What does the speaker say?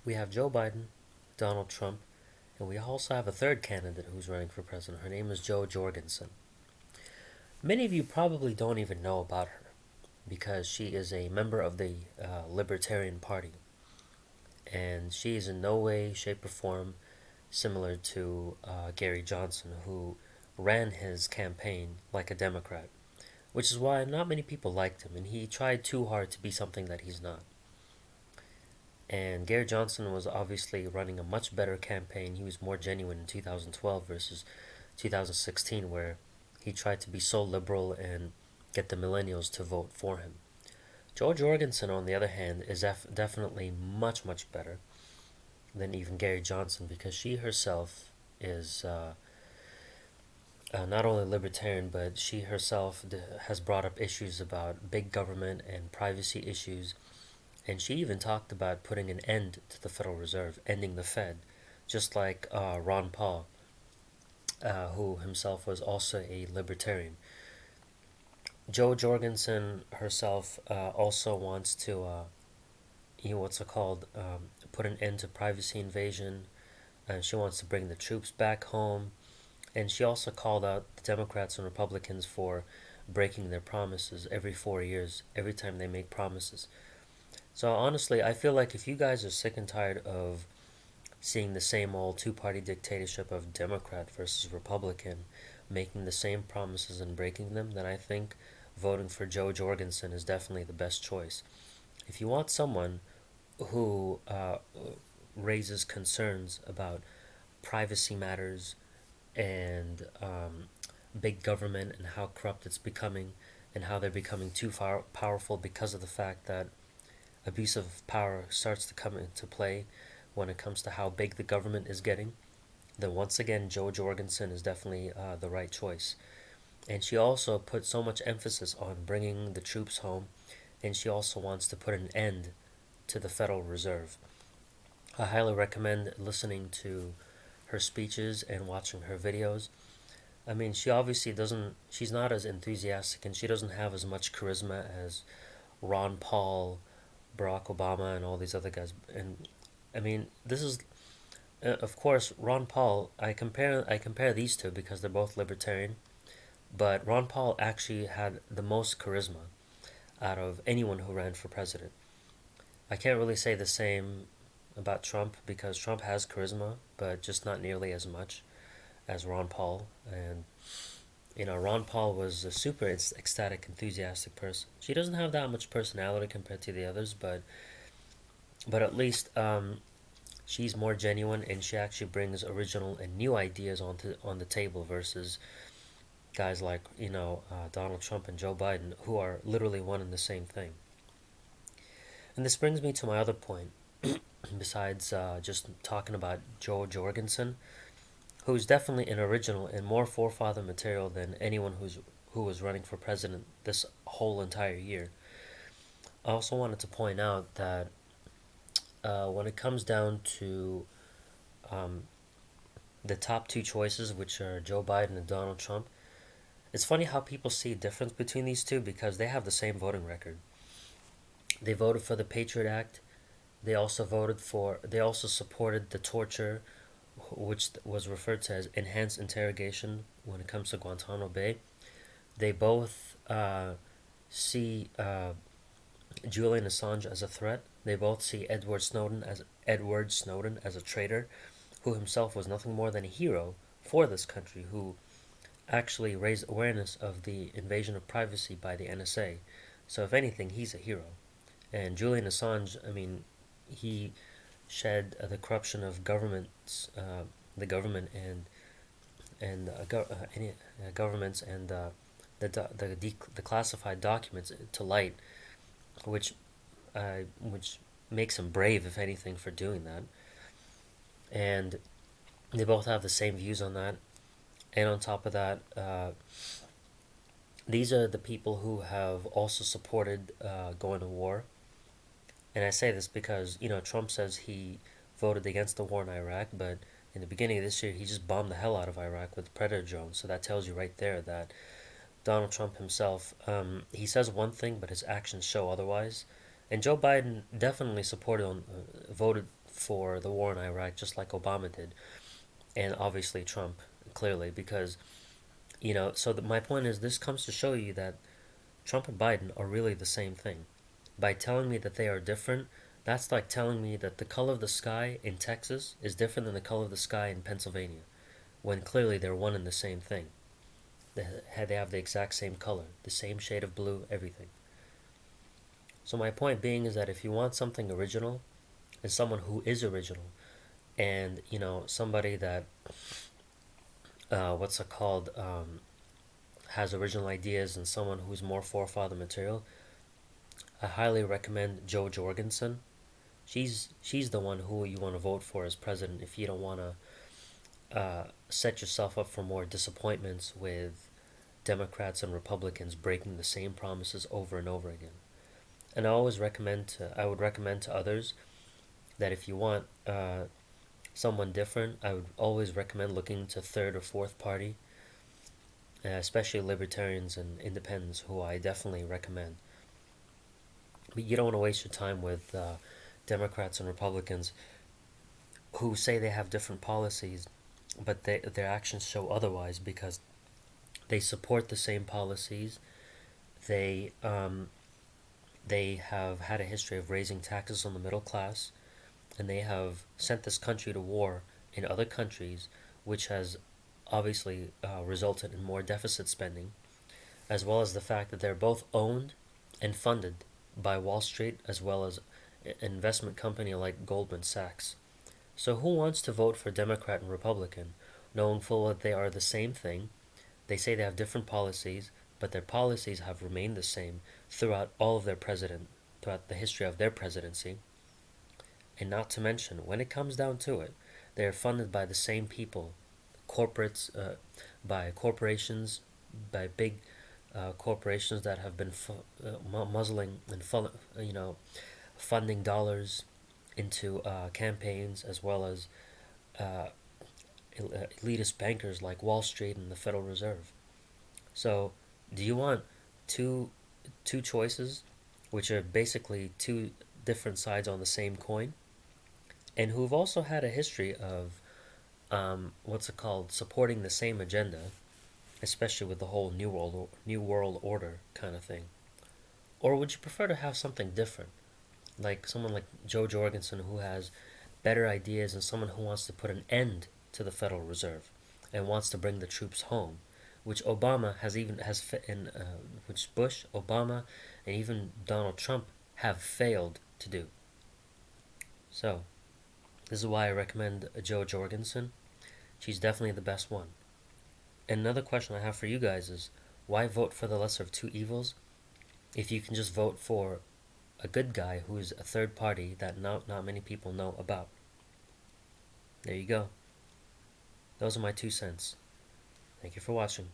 We have Joe Biden, Donald Trump, and we also have a third candidate who's running for president. Her name is Jo Jorgensen. Many of you probably don't even know about her because she is a member of the Libertarian Party, and she is in no way, shape, or form similar to Gary Johnson, who ran his campaign like a Democrat, which is why not many people liked him, and he tried too hard to be something that he's not. And Gary Johnson was obviously running a much better campaign. He was more genuine in 2012 versus 2016, where he tried to be so liberal and get the millennials to vote for him. George Jorgensen, on the other hand, is definitely much, much better than even Gary Johnson because she herself is not only libertarian, but she herself has brought up issues about big government and privacy issues. And she even talked about putting an end to the Federal Reserve, ending the Fed, just like Ron Paul, who himself was also a libertarian. Jo Jorgensen herself also wants to, what's it called, put an end to privacy invasion. She wants to bring the troops back home. And she also called out the Democrats and Republicans for breaking their promises every 4 years, every time they make promises. So honestly, I feel like if you guys are sick and tired of seeing the same old two-party dictatorship of Democrat versus Republican, making the same promises and breaking them, then I think voting for Jo Jorgensen is definitely the best choice. If you want someone who raises concerns about privacy matters and big government and how corrupt it's becoming and how they're becoming too powerful because of the fact that abuse of power starts to come into play when it comes to how big the government is getting, then once again, Jo Jorgensen is definitely the right choice. And she also put so much emphasis on bringing the troops home, and she also wants to put an end to the Federal Reserve. I highly recommend listening to her speeches and watching her videos. I mean, she obviously doesn't, she's not as enthusiastic and she doesn't have as much charisma as Ron Paul, Barack Obama, and all these other guys. And I mean, this is, of course, Ron Paul. I compare these two because they're both libertarian, but Ron Paul actually had the most charisma out of anyone who ran for president. I can't really say the same about Trump because Trump has charisma, but just not nearly as much as Ron Paul. And Ron Paul was a super ecstatic, enthusiastic person. She doesn't have that much personality compared to the others, but at least she's more genuine and she actually brings original and new ideas on the table versus guys like Donald Trump and Joe Biden who are literally one and the same thing. And this brings me to my other point. Besides just talking about Jo Jorgensen, who's definitely an original and more forefather material than anyone who was running for president this whole entire year. I also wanted to point out that when it comes down to um, the top two choices, which are Joe Biden and Donald Trump, it's funny how people see a difference between these two because they have the same voting record. They voted for the Patriot Act. They also supported the torture, which was referred to as enhanced interrogation when it comes to Guantanamo Bay. They both see Julian Assange as a threat. They both see Edward Snowden as a traitor, who himself was nothing more than a hero for this country, who actually raised awareness of the invasion of privacy by the NSA. So if anything, he's a hero. And Julian Assange, I mean, he shed the corruption of the government and any governments and the classified documents to light, which which makes him brave, if anything, for doing that. And they both have the same views on that. And on top of that, these are the people who have also supported going to war. And I say this because Trump says he voted against the war in Iraq, but in the beginning of this year he just bombed the hell out of Iraq with Predator drones. So that tells you right there that Donald Trump himself, he says one thing, but his actions show otherwise. And Joe Biden definitely voted for the war in Iraq, just like Obama did, and obviously Trump, clearly, because my point is, this comes to show you that Trump and Biden are really the same thing. By telling me that they are different, that's like telling me that the color of the sky in Texas is different than the color of the sky in Pennsylvania, when clearly they're one and the same thing. They have the exact same color, the same shade of blue, everything. So my point being is that if you want something original, and someone who is original, and somebody that what's it called has original ideas, and someone who's more forefather material, I highly recommend Jo Jorgensen. She's the one who you want to vote for as president if you don't want to set yourself up for more disappointments with Democrats and Republicans breaking the same promises over and over again. And I would recommend to others that if you want someone different, I would always recommend looking to third or fourth party, especially libertarians and independents, who I definitely recommend. But you don't want to waste your time with Democrats and Republicans who say they have different policies, but their actions show otherwise, because they support the same policies. They they have had a history of raising taxes on the middle class, and they have sent this country to war in other countries, which has obviously resulted in more deficit spending, as well as the fact that they're both owned and funded by Wall Street, as well as an investment company like Goldman Sachs. So who wants to vote for Democrat and Republican, knowing full well that they are the same thing? They say they have different policies, but their policies have remained the same throughout the history of their presidency. And not to mention, when it comes down to it, they are funded by the same people, corporates, by corporations, by big corporations that have been muzzling and funding dollars into campaigns, as well as uh, elitist bankers like Wall Street and the Federal Reserve. So, do you want two two choices, which are basically two different sides on the same coin, and who've also had a history of what's it called, supporting the same agenda, especially with the whole new world order kind of thing? Or would you prefer to have something different, like someone like Jo Jorgensen, who has better ideas, and someone who wants to put an end to the Federal Reserve and wants to bring the troops home, which Obama has even has in which Bush, Obama, and even Donald Trump have failed to do. So this is why I recommend Jo Jorgensen. She's definitely the best one. And another question I have for you guys is, why vote for the lesser of two evils if you can just vote for a good guy who's a third party that not many people know about? There you go. Those are my 2 cents. Thank you for watching.